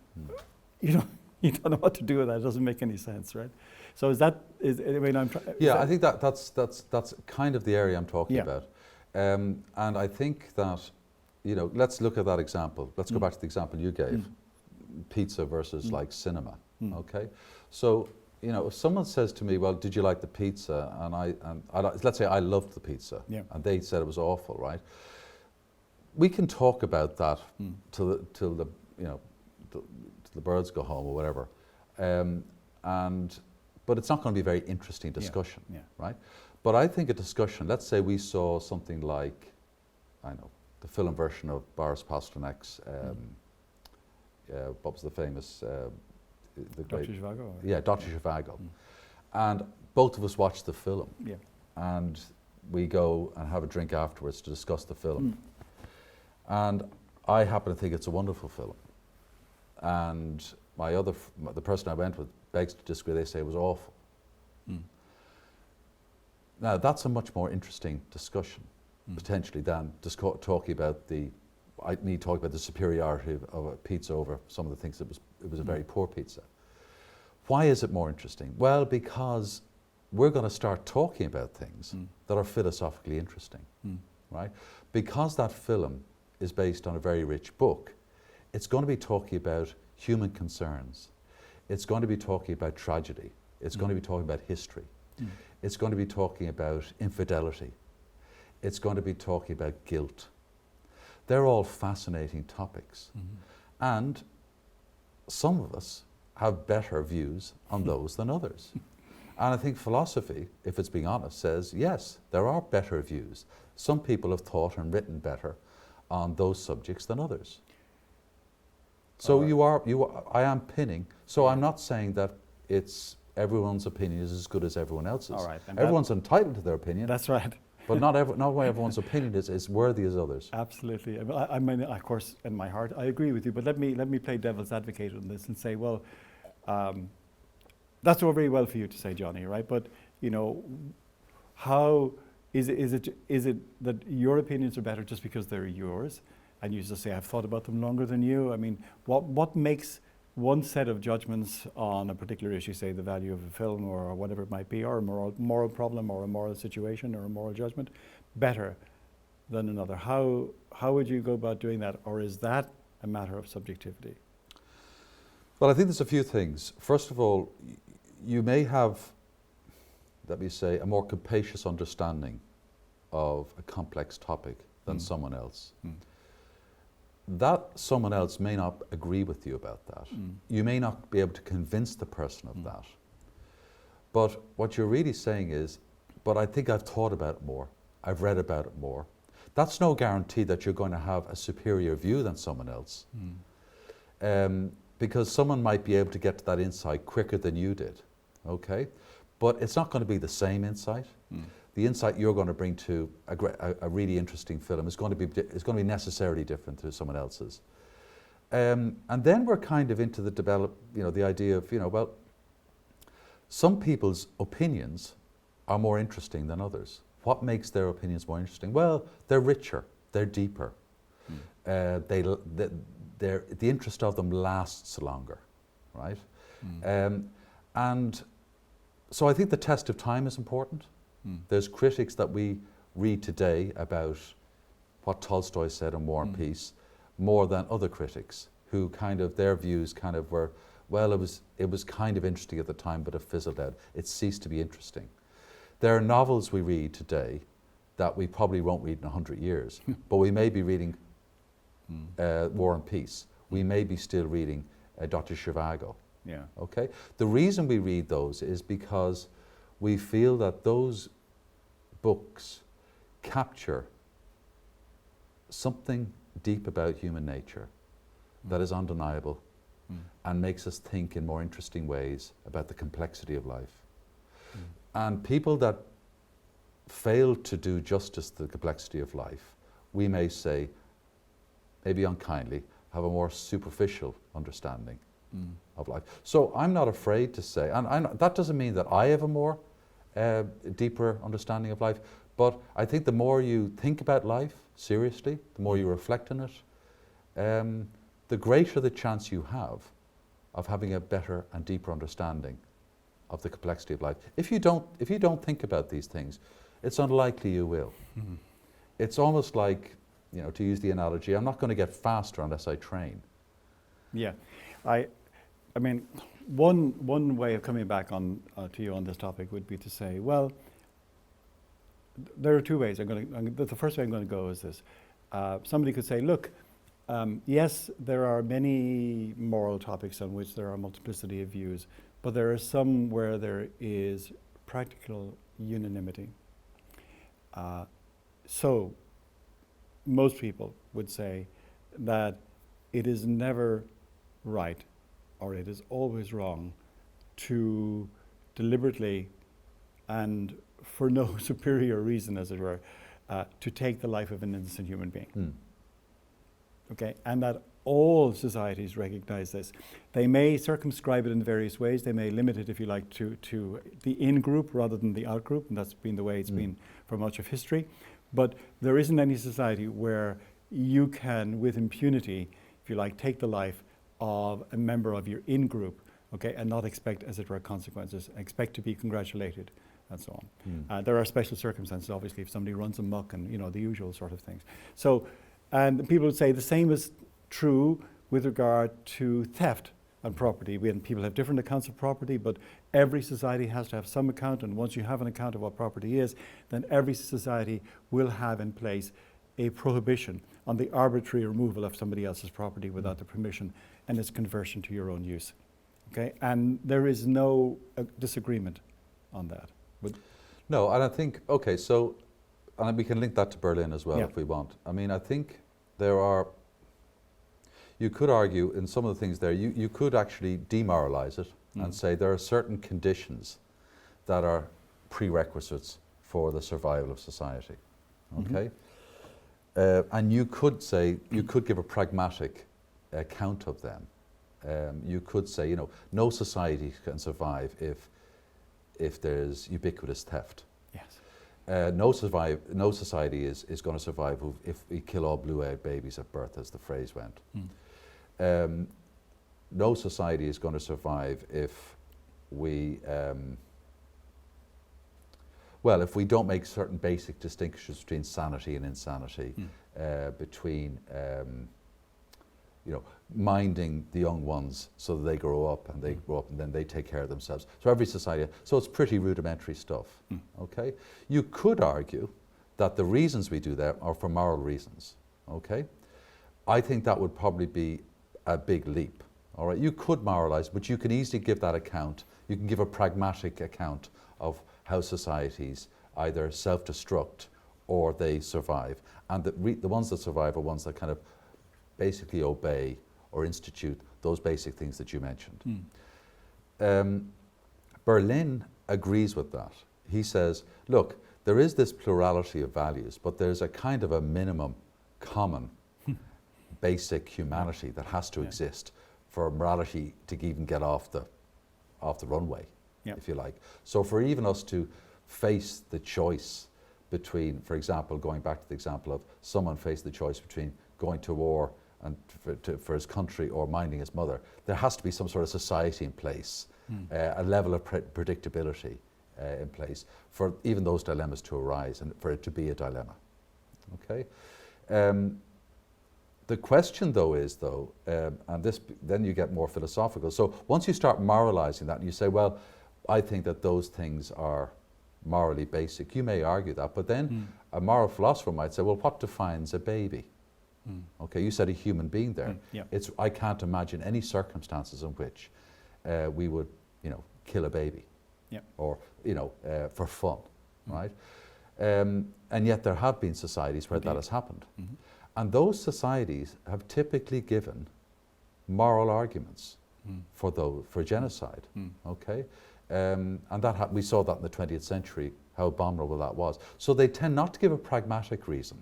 You don't know what to do with that. It doesn't make any sense, right? So I think that's kind of the area I'm talking about. And I think that, let's look at that example. Let's go back to the example you gave, pizza versus like cinema, okay? So, if someone says to me, well, did you like the pizza? And let's say I loved the pizza, and they said it was awful, right? We can talk about that till the birds go home or whatever. But it's not going to be a very interesting discussion, right? But I think a discussion, let's say we saw something like, the film version of Boris Pasternak's, what was the famous... Dr. Zhivago? Yeah, Dr. Zhivago. And both of us watched the film. Yeah. And we go and have a drink afterwards to discuss the film. And I happen to think it's a wonderful film. And the person I went with begs to disagree. They say it was awful. Now, that's a much more interesting discussion, potentially, than just talking about the superiority of a pizza over some of the things. It was a very poor pizza. Why is it more interesting? Well, because we're going to start talking about things that are philosophically interesting, right? Because that film is based on a very rich book, it's going to be talking about human concerns. It's going to be talking about tragedy. It's going to be talking about history. It's going to be talking about infidelity. It's going to be talking about guilt. They're all fascinating topics. And some of us have better views on those than others. And I think philosophy, if it's being honest, says, yes, there are better views. Some people have thought and written better on those subjects than others. So I am pinning. So I'm not saying that everyone's opinion is as good as everyone else's. All right, everyone's entitled to their opinion. That's right. But not everyone's opinion is worthy as others. Absolutely. I mean, of course, in my heart, I agree with you. But let me play devil's advocate on this and say, well, that's all very well for you to say, Johnny, right? But how is it that your opinions are better just because they're yours, and you just say, I've thought about them longer than you? I mean, what makes one set of judgments on a particular issue, say the value of a film or whatever it might be, or a moral problem or a moral situation or a moral judgment, better than another? How would you go about doing that? Or is that a matter of subjectivity? Well, I think there's a few things. First of all, you may have, let me say, a more capacious understanding of a complex topic than someone else. That someone else may not agree with you about that. You may not be able to convince the person of that. But what you're really saying is, but I think I've thought about it more. I've read about it more. That's no guarantee that you're going to have a superior view than someone else. Because someone might be able to get to that insight quicker than you did, okay? But it's not going to be the same insight. The insight you're going to bring to a really interesting film is going to be necessarily different to someone else's. And then we're kind of into the idea of, well, some people's opinions are more interesting than others. What makes their opinions more interesting? Well, they're richer, they're deeper. The interest of them lasts longer, right? And so I think the test of time is important. There's critics that we read today about what Tolstoy said in War and Peace, more than other critics who their views were, well, it was kind of interesting at the time, but it fizzled out. It ceased to be interesting. There are novels we read today that we probably won't read in 100 years, but we may be reading War and Peace. We may be still reading Dr. Zhivago. Yeah. Okay? The reason we read those is because we feel that those books capture something deep about human nature that is undeniable and makes us think in more interesting ways about the complexity of life. And people that fail to do justice to the complexity of life, we may say, maybe unkindly, have a more superficial understanding of life. So I'm not afraid to say, and that doesn't mean that I have a more deeper understanding of life, but I think the more you think about life seriously, the more you reflect on it, the greater the chance you have of having a better and deeper understanding of the complexity of life. If you don't think about these things, it's unlikely you will. It's almost like, you know, to use the analogy, I'm not going to get faster unless I train. Yeah, I mean, one way of coming back on to you on this topic would be to say, well, there are two ways. The first way I'm going to go is this. Somebody could say, look, yes, there are many moral topics on which there are multiplicity of views, but there are some where there is practical unanimity. So most people would say that it is never right, or it is always wrong, to deliberately and for no superior reason, as it were, to take the life of an innocent human being. Okay, and that all societies recognize this. They may circumscribe it in various ways. They may limit it, if you like, to the in-group rather than the out-group, and that's been the way it's been for much of history. But there isn't any society where you can, with impunity, if you like, take the life of a member of your in-group, okay, and not expect, as it were, consequences, expect to be congratulated, and so on. There are special circumstances, obviously, if somebody runs amok and, you know, the usual sort of things. So, and people would say the same is true with regard to theft and property. People have different accounts of property, but every society has to have some account, and once you have an account of what property is, then every society will have in place a prohibition on the arbitrary removal of somebody else's property without the permission and its conversion to your own use. Okay, and there is no disagreement on that. No, and I think, okay, so, and we can link that to Berlin as well if we want. I mean, I think there are, you could argue in some of the things there, you could actually demoralize it and say there are certain conditions that are prerequisites for the survival of society, okay? And you could say, you could give a pragmatic account of them. You could say, you know, no society can survive if there's ubiquitous theft. Yes. No society is going to survive if we kill all blue-eyed babies at birth, as the phrase went. No society is going to survive if we, well, if we don't make certain basic distinctions between sanity and insanity, between, you know, minding the young ones so that they grow up and then they take care of themselves. So every society, so it's pretty rudimentary stuff, okay? You could argue that the reasons we do that are for moral reasons, okay? I think that would probably be a big leap, all right? You could moralize, but you can easily give that account. You can give a pragmatic account of how societies either self-destruct or they survive. And the ones that survive are ones that kind of basically obey or institute those basic things that you mentioned. Berlin agrees with that. He says, look, there is this plurality of values, but there's a kind of a minimum common basic humanity that has to exist for morality to even get off the runway, if you like. So for even us to face the choice between, for example, going back to the example of someone faced the choice between going to war and for his country or minding his mother, there has to be some sort of society in place, a level of predictability in place for even those dilemmas to arise and for it to be a dilemma, okay? The question though is and this, then you get more philosophical. So once you start moralizing that and you say, well, I think that those things are morally basic, you may argue that, but then a moral philosopher might say, well, what defines a baby? Okay, you said a human being there. I can't imagine any circumstances in which we would, you know, kill a baby, or, you know, for fun, right? And yet there have been societies where that has happened. And those societies have typically given moral arguments for genocide. Okay, and we saw that in the 20th century, how abominable that was. So they tend not to give a pragmatic reason,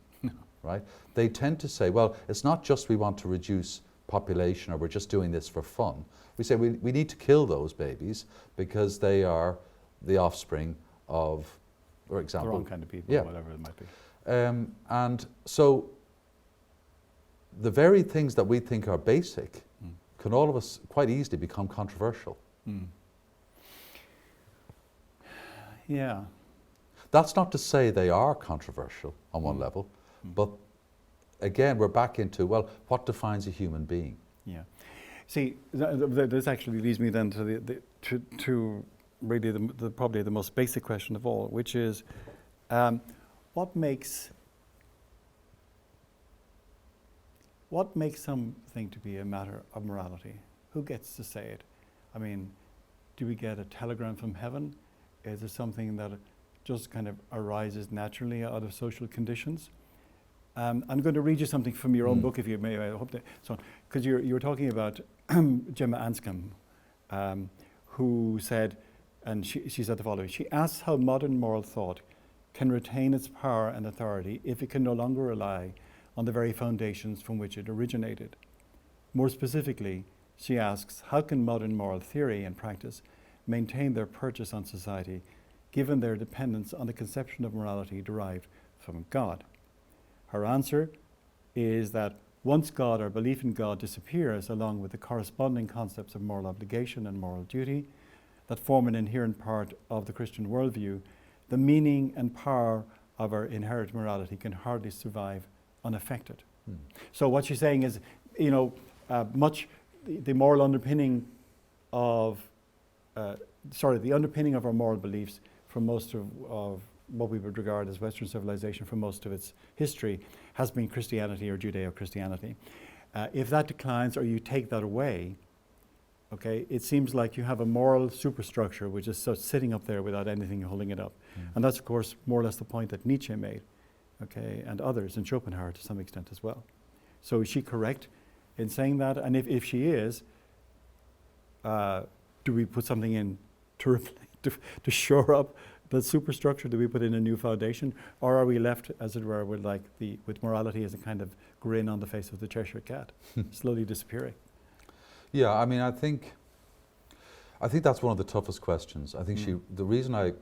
right? They tend to say, well, it's not just we want to reduce population or we're just doing this for fun. We say we need to kill those babies because they are the offspring of, for example, the wrong kind of people, whatever it might be. And so the very things that we think are basic can all of us quite easily become controversial. Yeah. That's not to say they are controversial on one level, but again, we're back into, well, what defines a human being? Yeah. See, this actually leads me then to to really the probably the most basic question of all, which is, what makes something to be a matter of morality? Who gets to say it? I mean, do we get a telegram from heaven? Is it something that just kind of arises naturally out of social conditions? I'm going to read you something from your own book, if you may. I hope that, so, because you were talking about Gemma Anscombe, who said, and she said the following: she asks how modern moral thought can retain its power and authority if it can no longer rely on the very foundations from which it originated. More specifically, she asks, how can modern moral theory and practice maintain their purchase on society, given their dependence on the conception of morality derived from God? Her answer is that once God or belief in God disappears, along with the corresponding concepts of moral obligation and moral duty that form an inherent part of the Christian worldview, the meaning and power of our inherent morality can hardly survive unaffected. So what she's saying is, you know, the moral underpinning of, the underpinning of our moral beliefs from most of what we would regard as Western civilization for most of its history has been Christianity or Judeo-Christianity. If that declines or you take that away, okay, it seems like you have a moral superstructure which is sort of sitting up there without anything holding it up. And that's, of course, more or less the point that Nietzsche made, okay, and others, and Schopenhauer to some extent as well. So is she correct in saying that? And if she is, do we put something in to shore up the superstructure? Do we put in a new foundation, or are we left, as it were, with morality as a kind of grin on the face of the Cheshire cat, slowly disappearing? Yeah, I mean, I think that's one of the toughest questions. I think the reason I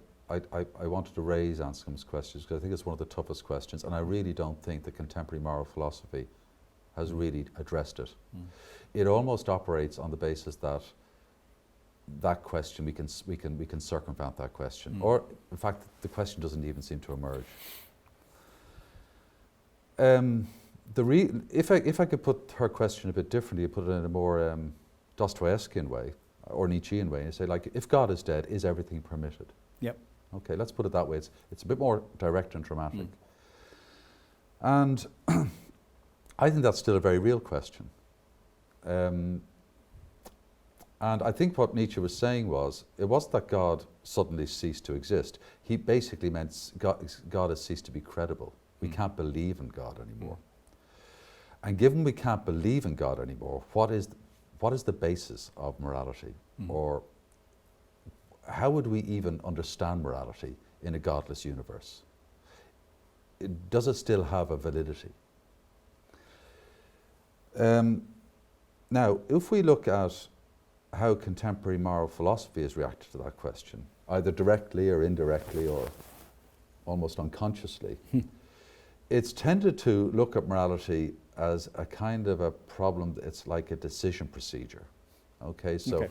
wanted to raise Anscombe's questions because I think it's one of the toughest questions, and I really don't think the contemporary moral philosophy has really addressed it. It almost operates on the basis that question we can circumvent that question, or in fact the question doesn't even seem to emerge. If I could put her question a bit differently, put it in a more Dostoevskian way or Nietzschean way, and say, like, if God is dead, is everything permitted? Yep. Okay, let's put it that way. It's a bit more direct and dramatic. And I think that's still a very real question. And I think what Nietzsche was saying was, it wasn't that God suddenly ceased to exist. He basically meant God has ceased to be credible. We can't believe in God anymore. And given we can't believe in God anymore, what is the basis of morality? Or how would we even understand morality in a godless universe? Does it still have a validity? Now, if we look at how contemporary moral philosophy has reacted to that question, either directly or indirectly or almost unconsciously, it's tended to look at morality as a kind of a problem. It's like a decision procedure. Okay, so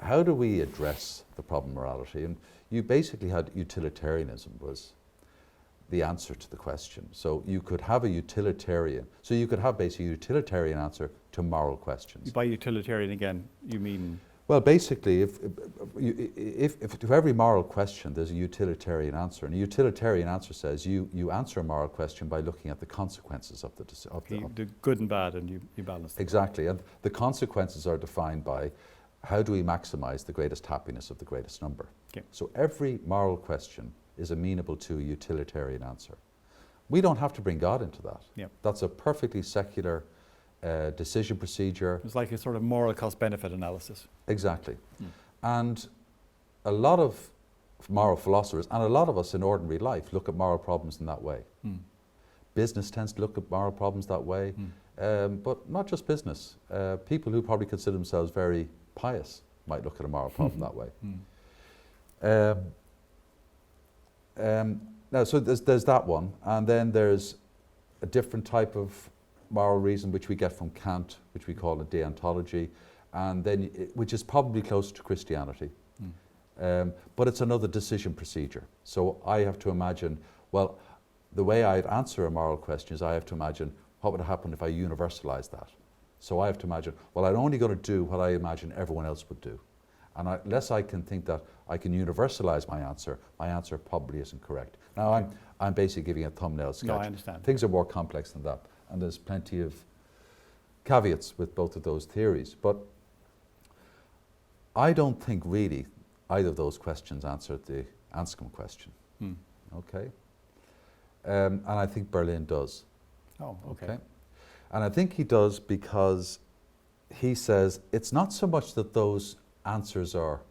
how do we address the problem of morality? And you basically had utilitarianism was the answer to the question. So you could have a utilitarian, so you could have basically a utilitarian answer to moral questions. By utilitarian again, you mean? Well, basically, if to every moral question there's a utilitarian answer, and a utilitarian answer says you answer a moral question by looking at the consequences of the good and bad, and you balance them. Exactly, and the consequences are defined by how do we maximize the greatest happiness of the greatest number. Okay. So every moral question is amenable to a utilitarian answer. We don't have to bring God into that. Yep. That's a perfectly secular decision procedure. It's like a sort of moral cost-benefit analysis. Exactly. And a lot of moral philosophers, and a lot of us in ordinary life, look at moral problems in that way. Business tends to look at moral problems that way, but not just business. People who probably consider themselves very pious might look at a moral problem that way. Now, so there's that one, and then there's a different type of moral reason which we get from Kant, which we call a deontology, and then which is probably closer to Christianity. But it's another decision procedure. So I have to imagine, well, the way I'd answer a moral question is I have to imagine what would happen if I universalize that. So I have to imagine, well, I'm only going to do what I imagine everyone else would do. And unless I can think that I can universalize my answer probably isn't correct. Now, I'm basically giving a thumbnail sketch. No, I understand. Things are more complex than that. And there's plenty of caveats with both of those theories. But I don't think really either of those questions answered the Anscombe question. Okay? And I think Berlin does. Oh, okay. And I think he does because he says it's not so much that those answers are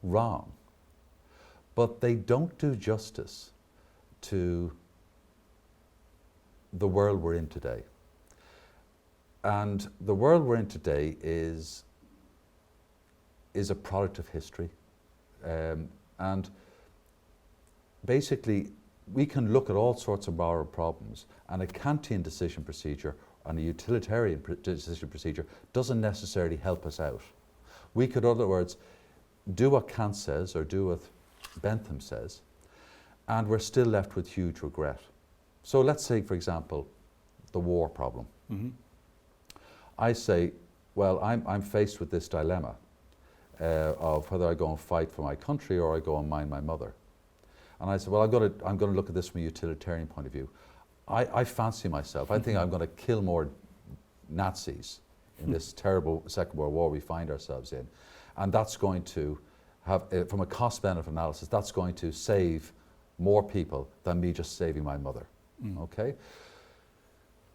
wrong, but they don't do justice to the world we're in today. And the world we're in today is a product of history. And basically, we can look at all sorts of moral problems, and a Kantian decision procedure and a utilitarian decision procedure doesn't necessarily help us out. We could, in other words, do what Kant says or do what Bentham says, and we're still left with huge regret. So let's say, for example, the war problem. I say, well, I'm faced with this dilemma of whether I go and fight for my country or I go and mind my mother. And I said, well, I'm going to look at this from a utilitarian point of view. I fancy myself. I think I'm going to kill more Nazis in this terrible Second World War we find ourselves in. And that's going to have, from a cost-benefit analysis, that's going to save more people than me just saving my mother. Okay?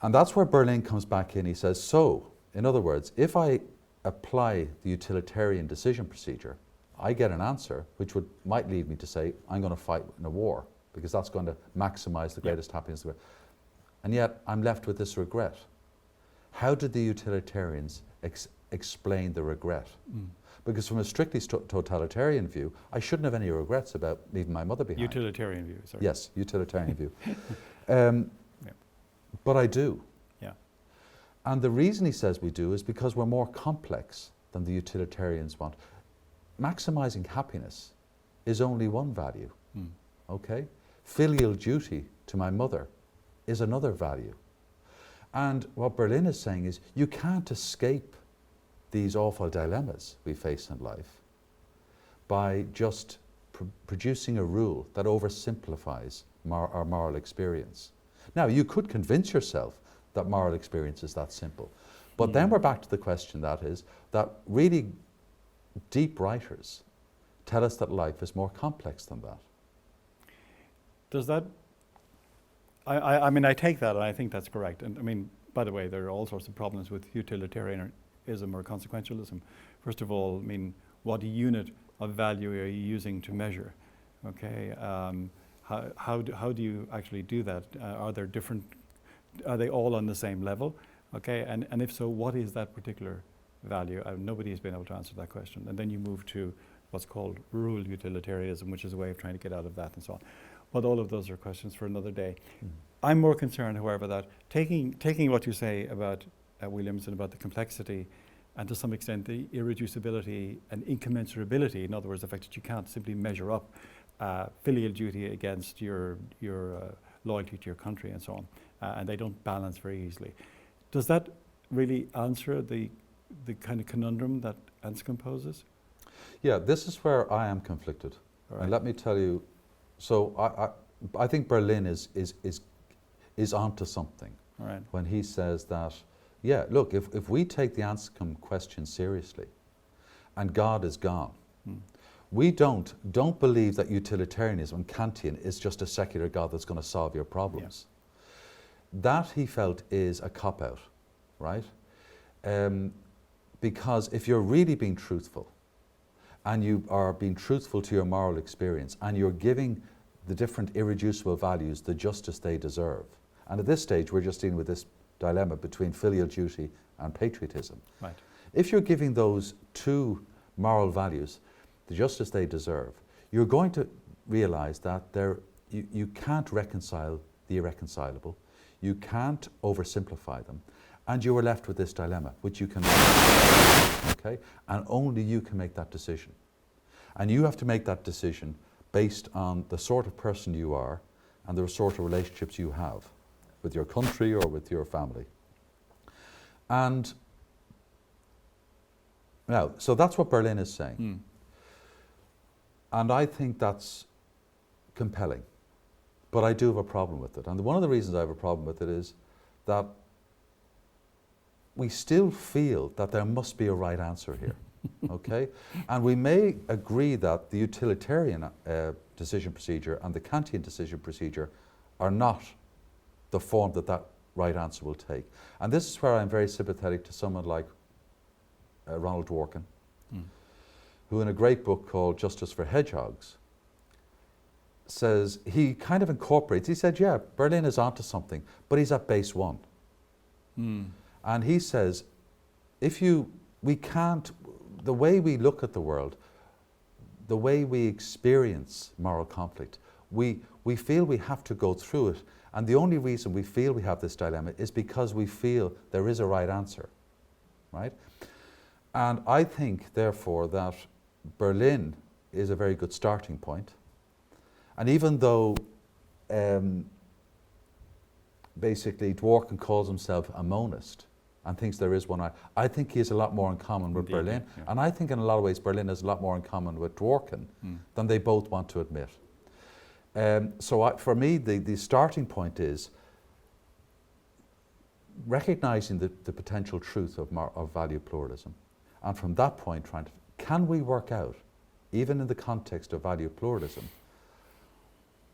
And that's where Berlin comes back in. He says, so, in other words, if I apply the utilitarian decision procedure, I get an answer which might lead me to say, I'm going to fight in a war because that's going to maximize the greatest happiness. And yet I'm left with this regret. How did the utilitarians explain the regret? Because from a strictly totalitarian view, I shouldn't have any regrets about leaving my mother behind. Utilitarian view, sorry. Yes, utilitarian view. But I do. Yeah. And the reason he says we do is because we're more complex than the utilitarians want. Maximizing happiness is only one value, okay? Filial duty to my mother is another value. And what Berlin is saying is you can't escape these awful dilemmas we face in life by just producing a rule that oversimplifies our moral experience. Now, you could convince yourself that moral experience is that simple. But then we're back to the question that really deep writers tell us that life is more complex than that. Does that, I mean, I take that and I think that's correct. And I mean, by the way, there are all sorts of problems with utilitarianism or consequentialism. First of all, I mean, what unit of value are you using to measure? Okay, how do you actually do that? Are they all on the same level? Okay, and if so, what is that particular value? Nobody has been able to answer that question. And then you move to what's called rule utilitarianism, which is a way of trying to get out of that and so on. But all of those are questions for another day. I'm more concerned, however, that taking what you say about Williams and about the complexity and to some extent the irreducibility and incommensurability, in other words, the fact that you can't simply measure up filial duty against your loyalty to your country and so on, and they don't balance very easily. Does that really answer the kind of conundrum that Anscombe poses? Yeah, this is where I am conflicted. Right. And let me tell you, so I think Berlin is onto something when he says that, yeah, look, if we take the Anscombe question seriously and God is gone, we don't believe that utilitarianism and Kantian is just a secular God that's going to solve your problems. Yeah. That, he felt, is a cop-out. right? Because if you're really being truthful, and you are being truthful to your moral experience, and you're giving the different irreducible values the justice they deserve. And at this stage, we're just dealing with this dilemma between filial duty and patriotism. Right. If you're giving those two moral values the justice they deserve, you're going to realize that you can't reconcile the irreconcilable, you can't oversimplify them, and you are left with this dilemma, which you can make, okay? And only you can make that decision. And you have to make that decision based on the sort of person you are and the sort of relationships you have with your country or with your family. And now, so that's what Berlin is saying. Mm. And I think that's compelling. But I do have a problem with it. And one of the reasons I have a problem with it is that we still feel that there must be a right answer here, okay? And we may agree that the utilitarian decision procedure and the Kantian decision procedure are not the form that that right answer will take. And this is where I'm very sympathetic to someone like Ronald Dworkin, who in a great book called Justice for Hedgehogs says, he kind of incorporates, he said, yeah, Berlin is onto something, but he's at base one. Mm. And he says, we can't, the way we look at the world, the way we experience moral conflict, we feel we have to go through it. And the only reason we feel we have this dilemma is because we feel there is a right answer, right? And I think, therefore, that Berlin is a very good starting point. And even though basically Dworkin calls himself a monist and thinks there is one, I think he has a lot more in common with Berlin. Yeah. And I think in a lot of ways Berlin has a lot more in common with Dworkin than they both want to admit. For me, the starting point is recognizing the potential truth of value pluralism. And from that point, can we work out, even in the context of value pluralism,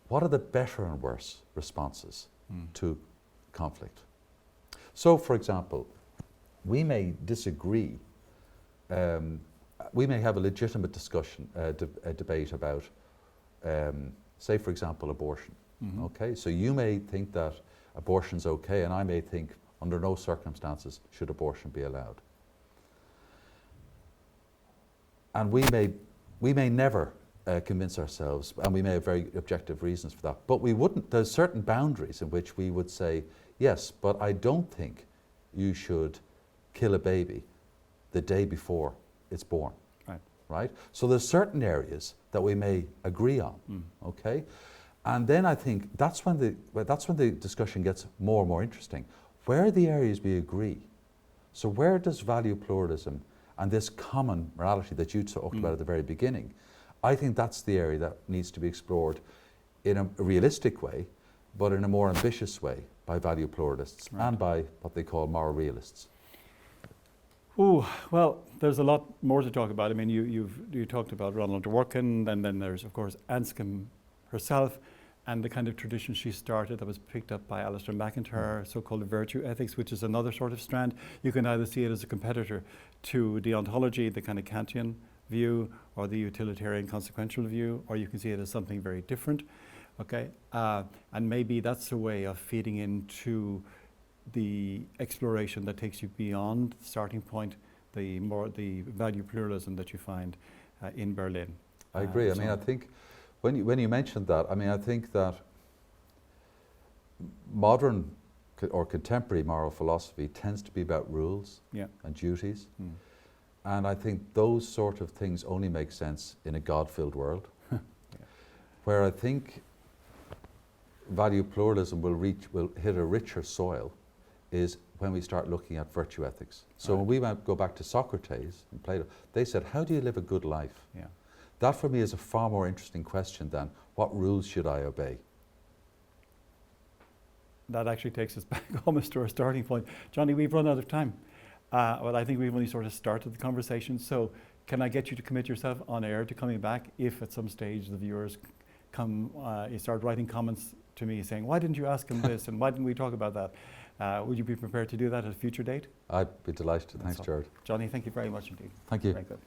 what are the better and worse responses to conflict? So, for example, we may disagree, we may have a legitimate discussion, a debate about, say, for example, abortion. Mm-hmm. Okay, so you may think that abortion's okay, and I may think under no circumstances should abortion be allowed. And we may never convince ourselves, and we may have very objective reasons for that, but we wouldn't, there's certain boundaries in which we would say, yes, but I don't think you should kill a baby the day before it's born, right? So there's certain areas that we may agree on, okay? And then I think that's when the discussion gets more and more interesting. Where are the areas we agree? So where does value pluralism and this common morality that you talked about at the very beginning, I think that's the area that needs to be explored in a realistic way, but in a more ambitious way by value pluralists and by what they call moral realists. Ooh, well, there's a lot more to talk about. I mean, you talked about Ronald Dworkin, and then there's, of course, Anscombe herself, and the kind of tradition she started that was picked up by Alistair McIntyre, so-called virtue ethics, which is another sort of strand. You can either see it as a competitor to deontology, the kind of Kantian view, or the utilitarian consequential view, or you can see it as something very different, okay? And maybe that's a way of feeding into the exploration that takes you beyond the starting point, the value pluralism that you find in Berlin. I agree. I mean, I think when you mentioned that, I mean, I think that modern or contemporary moral philosophy tends to be about rules and duties. And I think those sort of things only make sense in a God-filled world. Where I think value pluralism will hit a richer soil is when we start looking at virtue ethics. So when we go back to Socrates and Plato, they said, how do you live a good life? Yeah. That for me is a far more interesting question than what rules should I obey? That actually takes us back almost to our starting point. Johnny, we've run out of time. Well, I think we've only sort of started the conversation. So can I get you to commit yourself on air to coming back if at some stage the viewers you start writing comments to me saying, why didn't you ask him this and why didn't we talk about that? Would you be prepared to do that at a future date? I'd be delighted to. Thanks, Jared. Johnny, thank you very much indeed. Thank you. Very good.